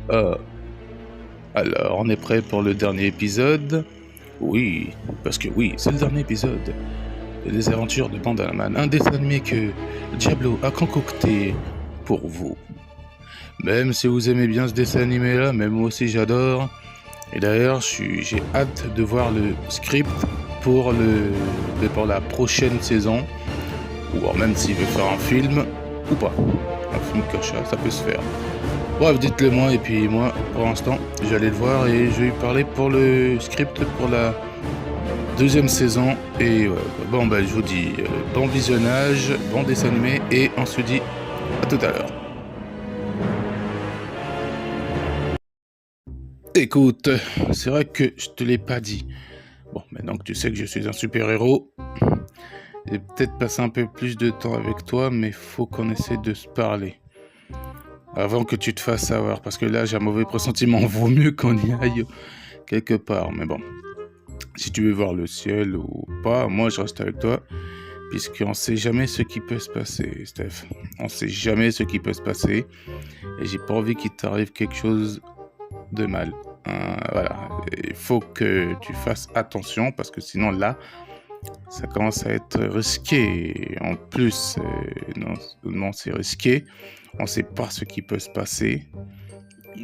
Ah. Alors, on est prêt pour le dernier épisode? Oui, parce que oui, c'est le dernier épisode. Les aventures de Bandanaman, un dessin animé que Diablo a concocté pour vous. Même si vous aimez bien ce dessin animé là, même moi aussi j'adore. Et d'ailleurs, j'ai hâte de voir le script pour, pour la prochaine saison. Ou alors même s'il veut faire un film, ou pas. Un film Kocha, ça peut se faire. Bref, dites-le moi, et puis moi, pour l'instant, je vais aller le voir et je vais lui parler pour le script pour la deuxième saison. Et bon, je vous dis bon visionnage, bon dessin animé, et on se dit à tout à l'heure. Écoute, c'est vrai que je te l'ai pas dit. Bon, maintenant que tu sais que je suis un super-héros, j'ai peut-être passé un peu plus de temps avec toi, mais faut qu'on essaie de se parler. Avant que tu te fasses savoir, parce que là j'ai un mauvais pressentiment, vaut mieux qu'on y aille quelque part, mais bon. Si tu veux voir le ciel ou pas, moi je reste avec toi, puisqu'on sait jamais ce qui peut se passer, Steph. On sait jamais ce qui peut se passer, et j'ai pas envie qu'il t'arrive quelque chose de mal. Voilà, il faut que tu fasses attention, parce que sinon là, ça commence à être risqué. En plus, non c'est risqué. On sait pas ce qui peut se passer.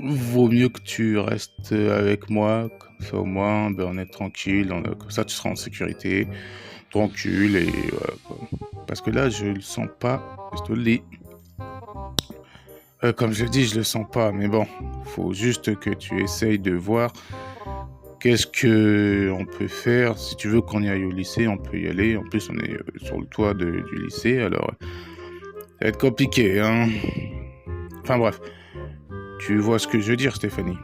Vaut mieux que tu restes avec moi, comme ça au moins on est tranquille, comme ça tu seras en sécurité, tranquille et parce que là je le sens pas, je te le dis. Comme je dis, je le sens pas, mais bon, faut juste que tu essayes de voir qu'est-ce que on peut faire. Si tu veux qu'on y aille au lycée, on peut y aller. En plus, on est sur le toit du lycée, alors ça va être compliqué, hein. Enfin bref, tu vois ce que je veux dire, Stéphanie.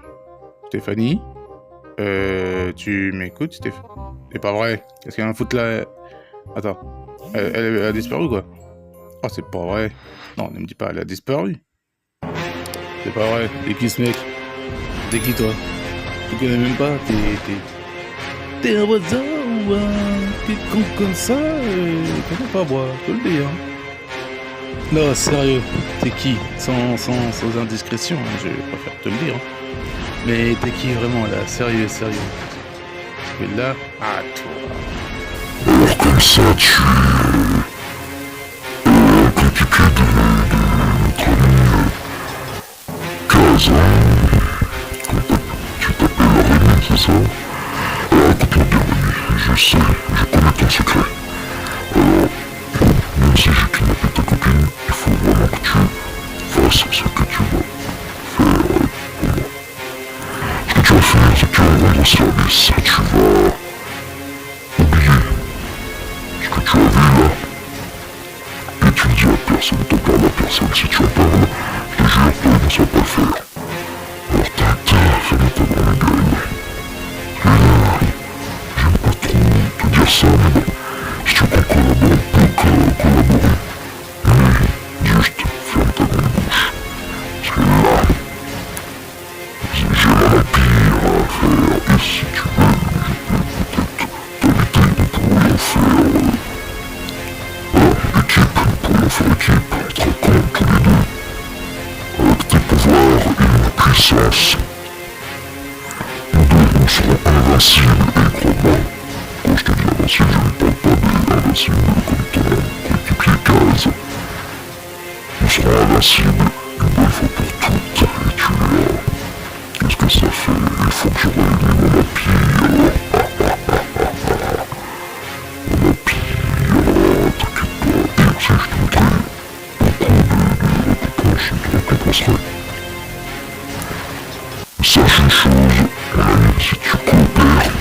Stéphanie, tu m'écoutes, Stéphanie? C'est pas vrai. Qu'est-ce qu'il y a un foot là? Attends, elle a disparu quoi? Oh, c'est pas vrai. Non, ne me dis pas, elle a disparu. C'est pas vrai. T'es qui ce mec? T'es qui toi? Tu connais même pas? T'es un oiseau ou t'es con comme ça? Je connais pas moi, je te le dis, hein. Non, sérieux, t'es qui? Sans indiscrétion, hein, je préfère te le dire. Hein. Mais t'es qui vraiment là? Sérieux. Parce que là, ah toi. Alors comme ça, tu es coéquipier de notre ami Kaz, hein. Tu t'appelles Rémi, c'est ça? Alors écoute-moi bien Rémi, je connais ton secret. Alors, même si j'ai kidnappé ta copine, il faut vraiment que tu fasses ce que tu vas faire pour moi. Ce que tu vas faire, c'est que tu vas me rendre service, tu vas oublier ce que tu as vu là, et tu le dis à personne, t'en parles à personne. Si tu en parles, je te jure que ça va pas le faire. Alors t'as fais-le pas dans la gueule. Et là, j'aime pas trop te dire ça, mais bon, si tu veux qu'on collabore, on peut collaborer. Mais juste ferme ta grande bouche. Parce que là, j'ai un empire à faire, et si tu veux, je peux peut-être t'inviter, on pourrait en faire équipe, on pourrait en faire équipe, entre cons tous les deux, avec tes pouvoirs et ma puissance. Nous deux, on sera invincibles, et crois-moi, quand je te dis invincible, je ne parle pas des invincibles comme ton coéquipier Kaz. On sera invincible une bonne fois pour toutes, et tu verras. Qu'est-ce que ça fait? Il faut que je réunisse mon empire. Mon empire, t'inquiète pas. Et aussi, je te mettrai beaucoup de récompenses, je te récompenserai. Sache une chose, mon ami, si tu coopères,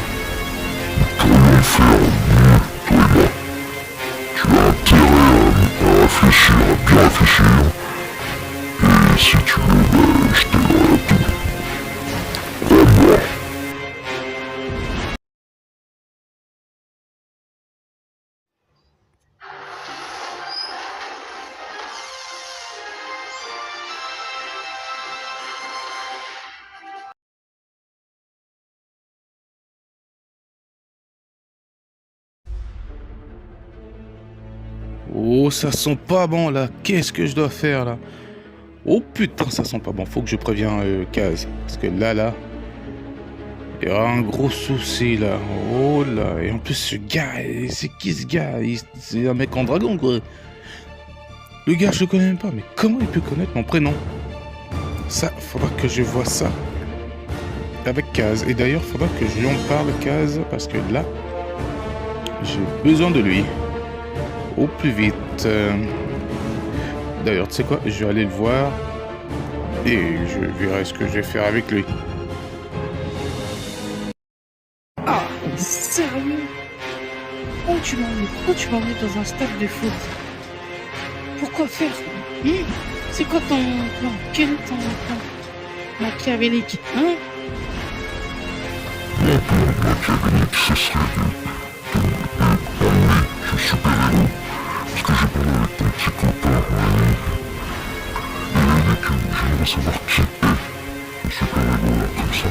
nous pourrions faire mieux, toi et moi. Tu as intérêt à réfléchir, à bien réfléchir. Et si tu veux, je t'aiderai à tout. Crois-moi. Oh, ça sent pas bon là. Qu'est-ce que je dois faire là? Oh putain, ça sent pas bon. Faut que je préviens Kaz. Parce que là, il y a un gros souci là. Oh là. Et en plus, ce gars, c'est qui ce gars? C'est un mec en dragon quoi. Le gars, je le connais même pas. Mais comment il peut connaître mon prénom? Ça, faudra que je vois ça avec Kaz. Et d'ailleurs, faudra que je lui en parle, Kaz. Parce que là, j'ai besoin de lui. Au plus vite. D'ailleurs, tu sais quoi? Je vais aller le voir. Et je verrai ce que je vais faire avec lui. Ah, sérieux? Pourquoi tu m'as mis dans un stade de foot? Pourquoi faire? C'est quoi ton plan? Quel est ton plan machiavélique? Hein? Mon plan machiavélique, ce serait d'emmener ce super-héros. Parce que j'ai parlé avec ton petit copain, et que j'aimerais savoir qui est ce super-héros là, comme ça.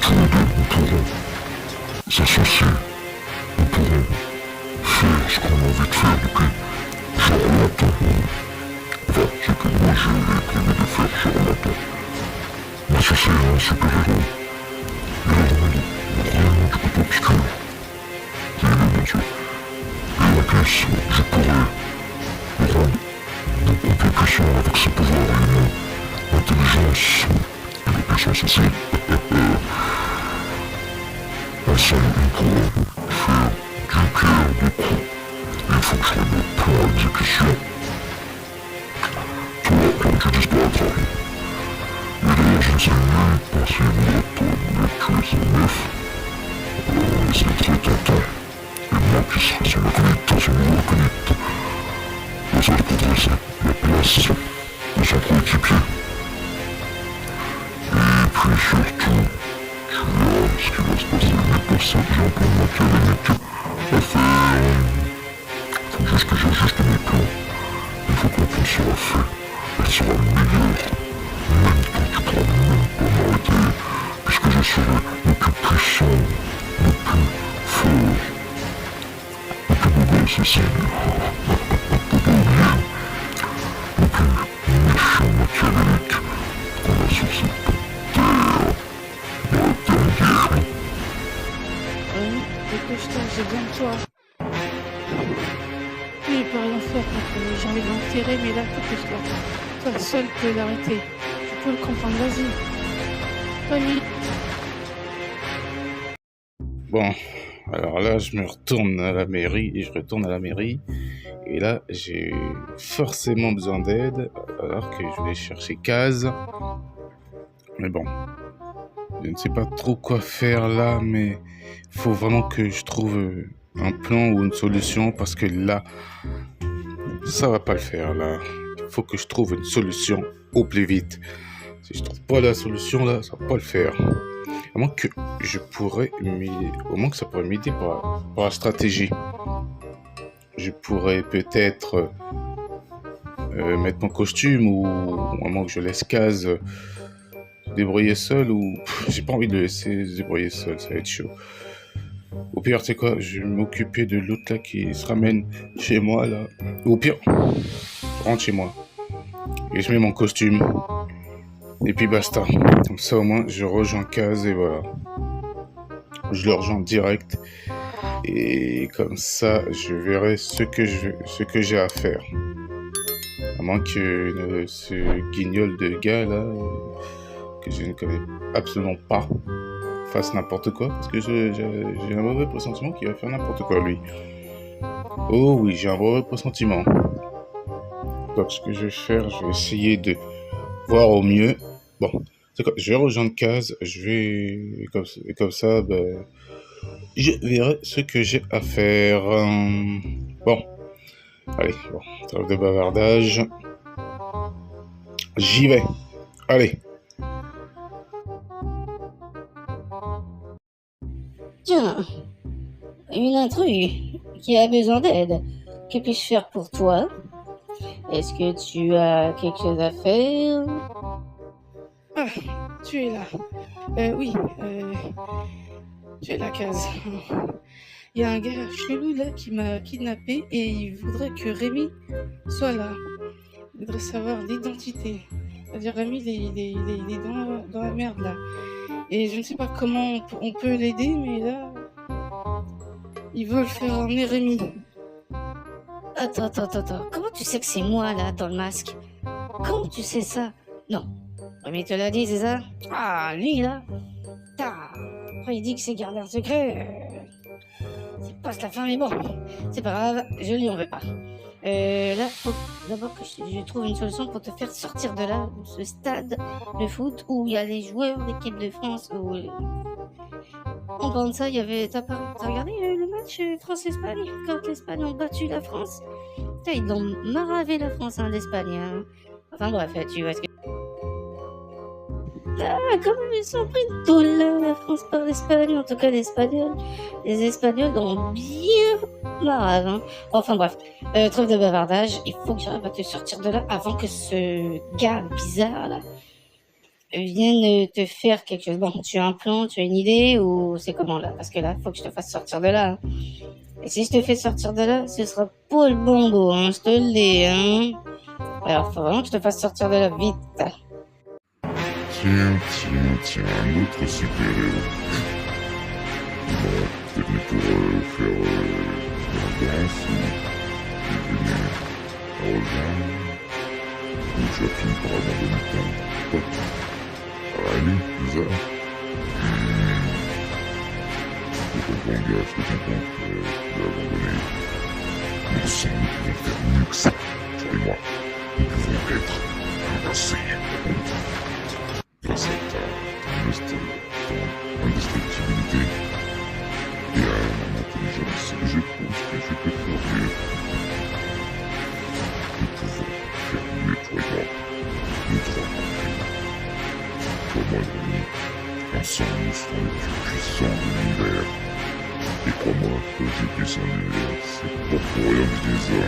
Tous les deux, nous pourrons s'associer. Nous pourrons faire ce qu'on a envie de faire depuis genre longtemps. Enfin, ce que moi j'ai prévu de faire genre longtemps. M'associer à un super-héros. Il est vraiment du côté obscur. Oui, bien sûr. Et en plus, je pourrais le rendre beaucoup plus puissant avec ses pouvoirs et une intelligence et la puissance aussi. Ensemble, nous pourrons faire d'une pierre deux coups. Et il faut que je remette plan à l'exécution. Toi, quand tu disparaîtras. Et d'ailleurs, je ne sais même pas si vous tuer son meuf. C'est très tentant. Et moi qui serai son acolyte, son nouveau acolyte. Et ça, je peux dresser la place de son coéquipier. Et puis surtout, tu verras ce qui va se passer. Mais pour ça, j'ai un plan machiavélique à faire. Faut juste que j'ajuste mes plans. Une fois que mon plan sera fait, elle sera meilleure. Même toi, tu pourras même pas m'arrêter. Puisque je serai le plus puissant, le plus fort, le plus beau gosse aussi. Faut pas oublier, le plus méchant machiavélique qu'on a sur cette terre. Terre. Dépêche-toi, j'ai besoin de toi. Je ne peux rien faire contre lui, j'ai envie de l'enterrer, mais là, dépêche-toi. Toi seul peux l'arrêter. Tu peux le comprendre, vas-y. Tony. Bon, alors là, je me retourne à la mairie. Et là, j'ai forcément besoin d'aide. Alors que je vais chercher Kaz. Mais bon, je ne sais pas trop quoi faire là. Mais il faut vraiment que je trouve un plan ou une solution. Parce que là, ça va pas le faire là. Il faut que je trouve une solution au plus vite. Si je trouve pas la solution là, ça va pas le faire. À moins que je pourrais m'aider, au moins que ça pourrait m'aider par la stratégie. Je pourrais peut-être mettre mon costume ou à moins que je laisse Kaz se débrouiller seul ou j'ai pas envie de le laisser se débrouiller seul, ça va être chaud. Au pire, tu sais quoi, je vais m'occuper de l'autre là qui se ramène chez moi là. Au pire, je rentre chez moi et je mets mon costume. Et puis basta. Comme ça au moins je rejoins Kaz et voilà. Je le rejoins direct. Et comme ça je verrai ce que j'ai à faire. À moins que ce guignol de gars là, que je ne connais absolument pas, fasse n'importe quoi. Parce que j'ai un mauvais pressentiment qu'il va faire n'importe quoi lui. Oh oui, j'ai un mauvais pressentiment. Donc ce que je vais faire, je vais essayer de voir au mieux. Bon, c'est quoi, je vais rejoindre Kaz, comme ça, ben, je verrai ce que j'ai à faire. Bon, allez, bon, trêve de bavardage. J'y vais. Allez. Tiens, une intrue qui a besoin d'aide. Que puis-je faire pour toi? Est-ce que tu as quelque chose à faire? Ah, tu es là. Oui, tu es là, Kaz. Il y a un gars chelou là qui m'a kidnappé et il voudrait que Rémi soit là. Il voudrait savoir l'identité. C'est-à-dire Rémi, il est dans la merde là. Et je ne sais pas comment on peut l'aider, mais là, ils veulent faire emmener Rémi. Attends. Comment tu sais que c'est moi, là, dans le masque? Comment tu sais ça? Non. Rémi te l'a dit, c'est ça? Ah, lui, là. Après, il dit que c'est gardé un secret. Il passe la fin, mais bon. C'est pas grave, je lui en veux pas. Là, faut d'abord que je trouve une solution pour te faire sortir de là, de ce stade de foot où il y a les joueurs d'équipe de France. En parlant de ça, il y avait. T'as regardé le match France-Espagne quand l'Espagne a battu la France? Putain, ils l'ont maravé la France, hein, l'Espagne. Hein. Enfin bref, tu vois ce que. Ah, quand même, ils sont pris de tôle, là, la France par l'Espagne. En tout cas, les Espagnols ont bien marave. Hein. Enfin bref, trêve de bavardage. Il faut que j'arrive à te sortir de là avant que ce gars bizarre là vienne te faire quelque chose. Bon, tu as un plan, tu as une idée ou c'est comment là? Parce que là, faut que je te fasse sortir de là. Hein. Et si je te fais sortir de là, ce sera pas le bongo, hein, je te le dis. Hein. Alors, faut vraiment que je te fasse sortir de là vite. Tiens, un autre super-héros. Bon, peut-être venu pour faire la danse ou venir à rejoindre. Ou tu as fini par abandonner ton pote. Allez, c'est ça. Je te comprends, gars, je te comprends que tu l'as abandonné. Mais sans nous pouvons faire mieux que ça. Toi et moi, nous pouvons être invincés. Grâce à ton indestructibilité et à mon intelligence, je pense que je peux faire mieux. Nous pouvons faire mieux, toi et moi. Nous trois. Toi, moi et Rémi. Ensemble, nous serons les plus puissants de l'univers. Et crois-moi, que les plus puissants de l'univers, c'est pas pour rien que je dis ça.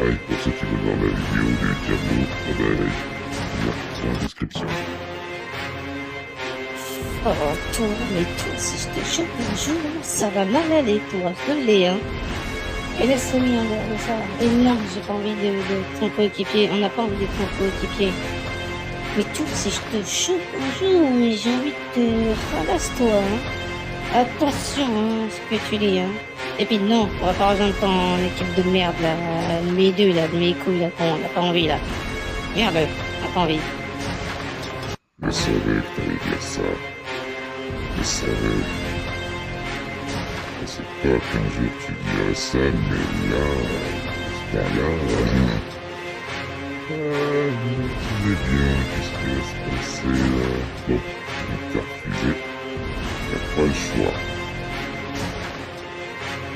Allez, pour ceux qui veulent voir la vidéo du Diablo, dans la description. Oh, toi, mais toi, si je te chope un jour, ça va mal aller, toi, je te le dis, hein. Et laisse Rémi en dehors de ça. Et non, j'ai pas envie de ton coéquipier, on n'a pas envie d'être ton coéquipier. Mais toi, si je te chope un jour, mais j'ai envie de te ralasse, toi, hein. Attention, hein, ce que tu dis, hein. Et puis non, on va pas rejoindre ton équipe de merde, là, mes deux, là, de mes couilles, là, on n'a pas envie, là. Merde, on n'a pas envie. Je savais que t'allais dire ça. Je savais. Je sais pas qu'un jour tu dirais ça, mais là, ce temps-là, tu sais bien qu'est-ce qui va se passer là. Bon, donc t'as refusé. T'as pas le choix.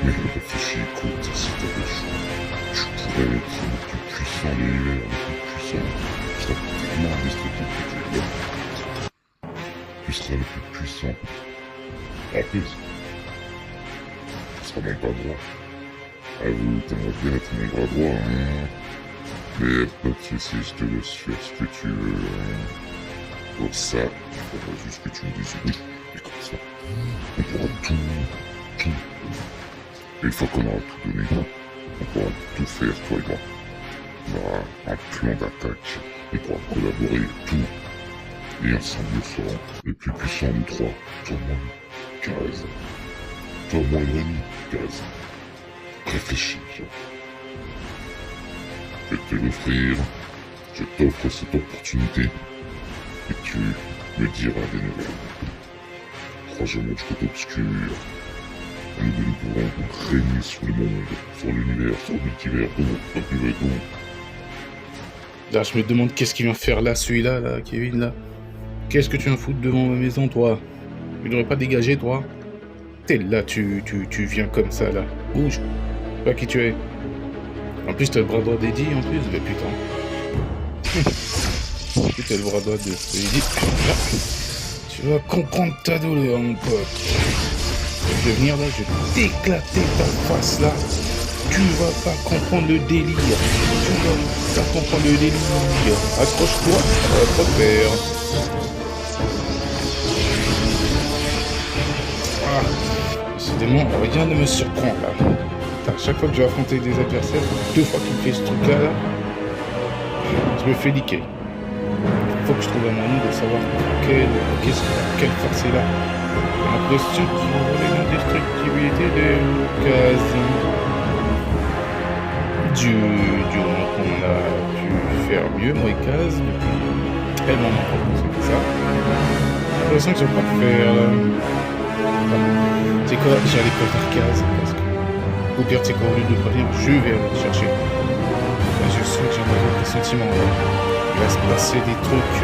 Mais réfléchis, écoute, si t'avais le choix, tu pourrais être le plus puissant de l'univers, le plus puissant. Tu seras tellement indestructible que tu es là. Tu seras le plus puissant. En plus, tu seras mon bras droit. Avoue, t'aimerais bien être mon bras droit, hein. Mais pas de soucis, je te laisse faire ce que tu veux. Hein. Pour ça, il faudra juste que tu me dises oui. Et comme ça, on pourra tout. Et une fois qu'on aura tout donné, on pourra tout faire, toi et moi. On aura un plan d'attaque, on pourra collaborer, tout. Et ensemble, nous serons les plus puissants, nous trois. Toi, moi, Gaz. Toi, moi et Rémi, Gaz. Réfléchis, bien. Je vais te l'offrir. Je t'offre cette opportunité. Et tu me diras des nouvelles. Crois-moi du côté obscur. Nous pouvons régner sur le monde, sur l'univers, sur le multivers, tout. Là, je me demande qu'est-ce qu'il vient faire là, celui-là, là, Kevin, là. Qu'est-ce que tu viens foutre devant ma maison, toi? Tu devrais pas dégager, toi? T'es là, tu viens comme ça, là. Bouge. Je sais pas qui tu es. En plus, t'as le bras droit d'Eddie, en plus. Mais putain. En plus, t'as le bras droit de Eddie. Tu vas comprendre ta douleur, mon pote. Je vais venir là, je vais t'éclater ta face, là. Tu vas pas comprendre le délire. Tu vas pas comprendre le délire. Accroche-toi, ça va pas te faire. Ah, décidément, rien ne me surprend là. À chaque fois que je vais affronter des adversaires, 2 fois qu'il fait ce truc là, je me fais liquer. Il faut que je trouve un moyen de savoir quelle force il a. En question qui envoie l'indestructibilité de Kaz. Du moment qu'on a pu faire mieux, moi et Kaz, depuis tellement longtemps, c'est ça. J'ai l'impression que je vais pas le faire là. C'est quoi, j'allais pas faire Kaz parce que. Ou pire, c'est quoi, au lieu de le prévenir, je vais aller le chercher. Là, je sens que j'ai un pressentiment là. Il va se passer des trucs.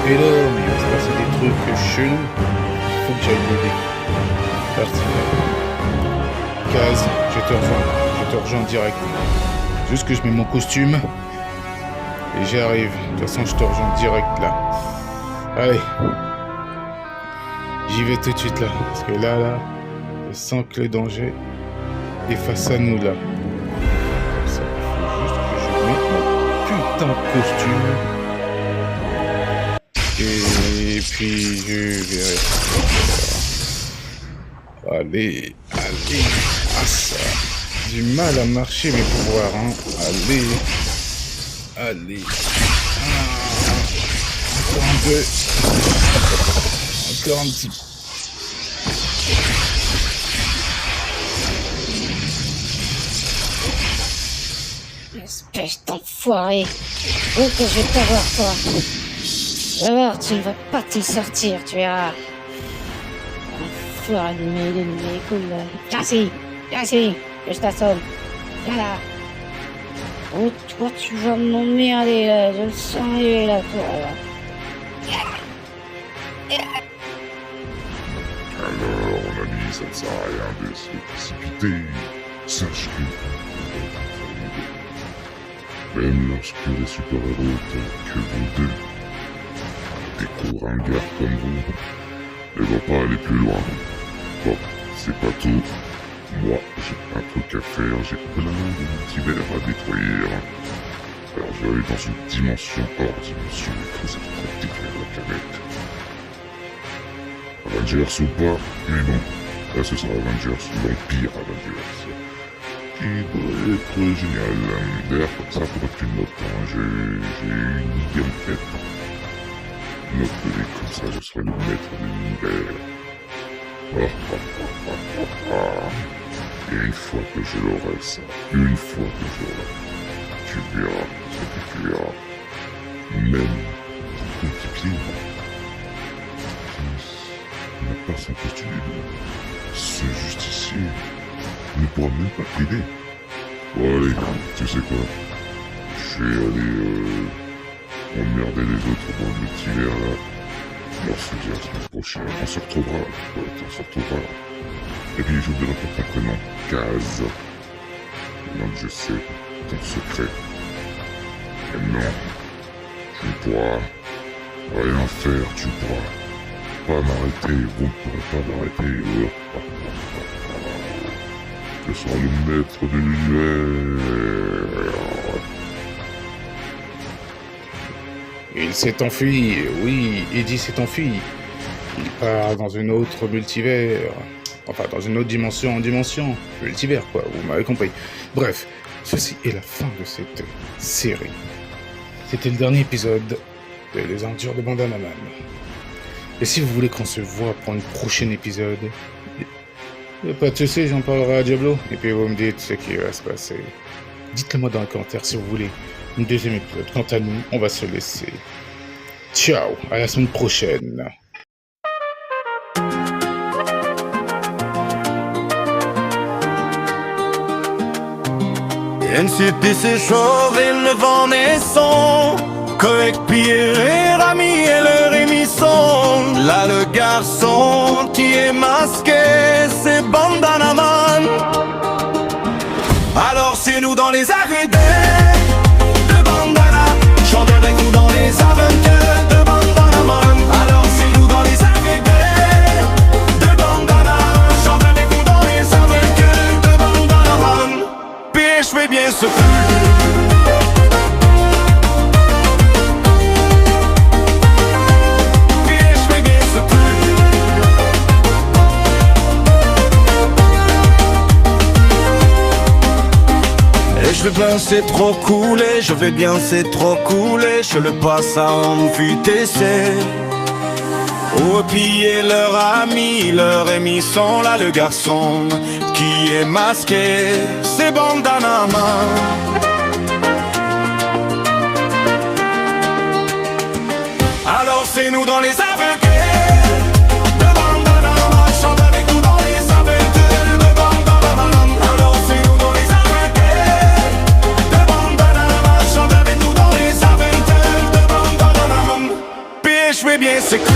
Et là, mais il va se passer des trucs chelous. Il faut que j'aille l'aider. Parti. Kaz, je te rejoins direct. Juste que je mets mon costume. Et j'arrive. De toute façon, je te rejoins direct là. Allez. J'y vais tout de suite là. Parce que là, je sens que le danger est face à nous là. Ça, il faut juste que je mette mon putain de costume. Et puis je verrai. Allez. Ah ça. Du mal à marcher mes pouvoirs, hein. Allez. Encore un peu. Encore un petit. Espèce d'enfoiré. Où que je vais t'avoir, toi? Tu vas voir, tu ne vas pas t'en sortir, tu verras. Enfoiré de mes couilles, là. Viens ici, que je t'assomme. Viens là. Oh, toi, tu vas m'emmerder, là. Je le sens arriver, là, toi, là. Alors, mon ami, ça ne sert à rien de se précipiter. Sache que même lorsque les super-héros tels que vous deux, des gros ringards comme vous, ne vont pas aller plus loin. Bon, c'est pas tout. Moi, j'ai un truc à faire, j'ai plein de multivers à détruire. Alors je vais aller dans une dimension hors dimension et creuser pour détruire la planète. Avengers ou pas, mais non. Là ce sera Avengers, l'Empire Avengers. Qui pourrait être génial. D'ailleurs, pour ça, faudra que tu notes. Hein. J'ai une idée en tête. Note-les comme ça, je serai le maître de l'univers. Et une fois que je l'aurai, ça, tu verras ce que tu verras. Même ton coéquipier, qui n'a pas son costume, ce justicier ne pourra même pas t'aider. Bon allez, tu sais quoi, je vais aller emmerder les autres dans le multivers là. Alors se dire la semaine prochaine, on se retrouvera, Et puis j'oublierai pas ton prénom, Kaz. Donc je sais ton secret. Et non, tu ne pourras rien faire, tu ne pourras pas m'arrêter, vous ne pourrez pas m'arrêter. Je serai le maître de l'univers. Il s'est enfui, oui, Eddie s'est enfui. Il part dans une autre multivers. Enfin, dans une autre dimension en dimension. Multivers, quoi, vous m'avez compris. Bref, ceci est la fin de cette série. C'était le dernier épisode de Les Aventures de Bandanaman. Et si vous voulez qu'on se voit pour un prochain épisode, pas de soucis, j'en parlerai à Diablo. Et puis vous me dites ce qui va se passer. Dites-le moi dans les commentaires si vous voulez une deuxième épisode. Quant à nous, on va se laisser. Ciao, à la semaine prochaine. NCPC chauvin le vent naissant, qu'avec Pierre et Rami et le Rémisson. Là le garçon qui est masqué, c'est Bandanaman. Alors c'est nous dans les arrêtés de Bandana, chante avec nous dans les aventures de Bandanaman. Alors c'est nous dans les arrêtés de Bandana, chante avec nous dans les aventures de Bandanaman. Puis je fais bien ce que Je veux bien, c'est trop coulé, je veux bien, c'est trop coulé, je le passe à amputer. Au piller leur ami sont là, le garçon qui est masqué, c'est bandana main. Alors c'est nous dans les aveuglés de bandana, chante avec nous dans les aveuglés de bandana. Alors c'est nous dans les aveuglés de bandana, chante avec nous dans les aveuglés de bandana. Puis je vais bien, c'est cool.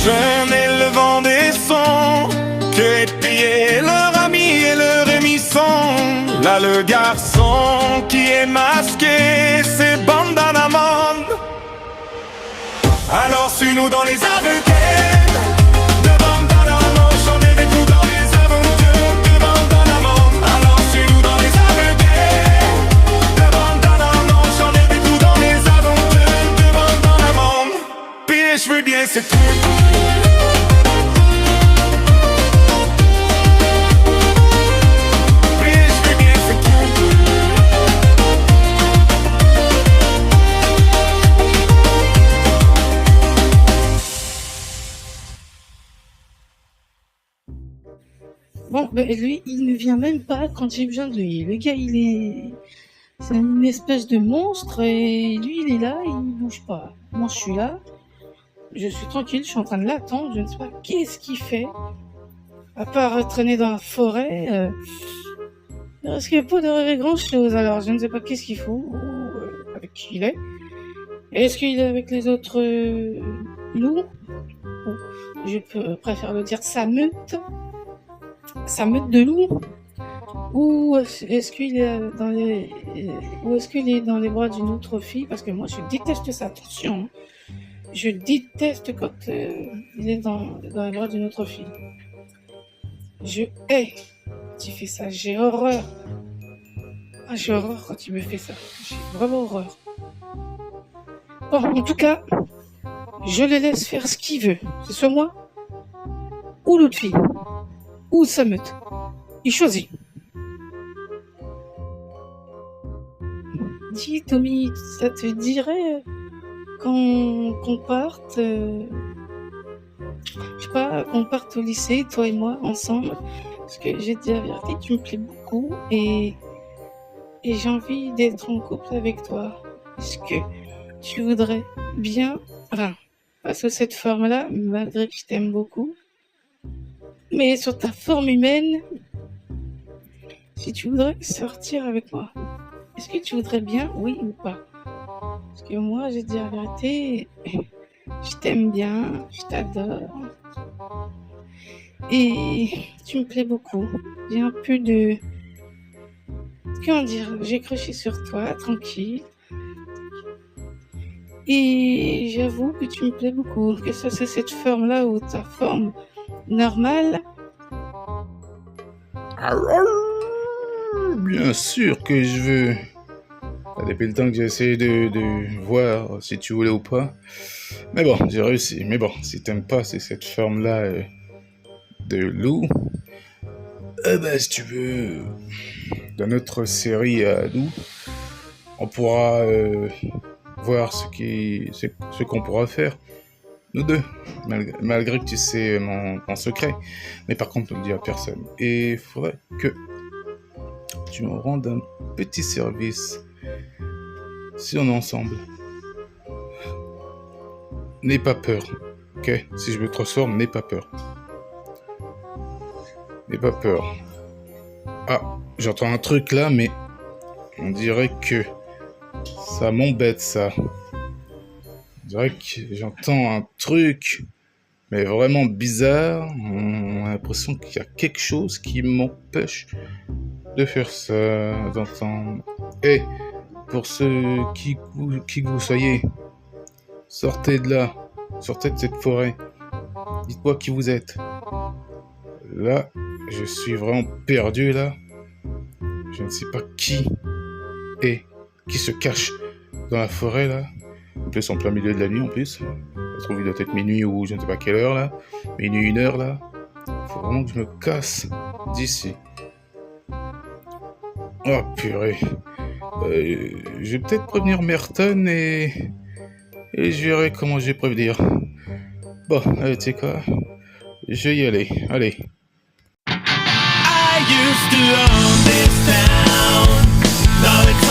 Jeune et le vent des sons, que épier leur ami et leur émisson. Là le garçon qui est masqué, c'est bandana man. Alors suis-nous dans les aveuglés de bandana man, chantez avec nous dans les aventures de bandana man. Alors suis-nous dans les aveuglés de bandana man, chantez avec nous dans les aventures de bandana man. Puis je veux bien c'est tout. Bon, ben lui, il ne vient même pas quand j'ai besoin de lui. Le gars, c'est une espèce de monstre et lui, il est là, il bouge pas. Moi, je suis là, je suis tranquille, je suis en train de l'attendre, je ne sais pas qu'est-ce qu'il fait. À part traîner dans la forêt, il risque pas de grand chose. Alors, je ne sais pas qu'est-ce qu'il fout, ou avec qui il est. Est-ce qu'il est avec les autres loups? Je préfère le dire sa meute de loups. Ou est-ce qu'il est dans les bras d'une autre fille? Parce que moi, je déteste ça, attention. Je déteste quand il est dans les bras d'une autre fille. Je hais quand il fait ça. J'ai horreur. Ah, j'ai horreur quand il me fait ça. J'ai vraiment horreur. Bon, en tout cas, je le laisse faire ce qu'il veut. C'est soit moi ou l'autre fille. Ou sa meute. Il choisit. Dis, Tommy, ça te dirait qu'on parte, je sais pas, qu'on parte au lycée, toi et moi, ensemble? Parce que j'ai dit la vérité, tu me plais beaucoup et j'ai envie d'être en couple avec toi. Est-ce que tu voudrais bien, enfin, pas sous cette forme-là, malgré que je t'aime beaucoup, mais sur ta forme humaine, si tu voudrais sortir avec moi, est-ce que tu voudrais bien, oui ou pas? Parce que moi, j'ai dit la vérité, je t'aime bien, je t'adore. Et tu me plais beaucoup. J'ai un peu de... Comment dire? J'ai crushé sur toi, tranquille. Et j'avoue que tu me plais beaucoup. Que ça, c'est cette forme-là ou ta forme normale. Bien sûr que je veux. Depuis le temps que j'ai essayé de voir si tu voulais ou pas. Mais bon, j'ai réussi. Mais bon, si t'aimes pas, c'est cette forme-là de loup. Ben, si tu veux, dans notre série à nous, on pourra voir ce qu'on pourra faire. Nous deux, malgré que tu sais mon secret. Mais par contre, ne le dis à personne. Et il faudrait que tu me rendes un petit service. Si on est ensemble, n'aie pas peur, ok? Si je me transforme, n'aie pas peur. N'aie pas peur. Ah, j'entends un truc là, mais on dirait que ça m'embête, ça. On dirait que j'entends un truc, mais vraiment bizarre. On a l'impression qu'il y a quelque chose qui m'empêche de faire ça, d'entendre. Hey, pour ceux qui que vous soyez, sortez de là, sortez de cette forêt. Dites-moi qui vous êtes. Là, je suis vraiment perdu là. Je ne sais pas qui est qui se cache dans la forêt là. En plus, en plein milieu de la nuit en plus. Ça se trouve, il doit être minuit ou je ne sais pas quelle heure là. Minuit, 1h là. Faut vraiment que je me casse d'ici. Oh purée. Je vais peut-être prévenir Merton et je verrai comment je vais prévenir. Bon, allez, tu sais quoi? Je vais y aller. Allez. I used to own this town. Now it's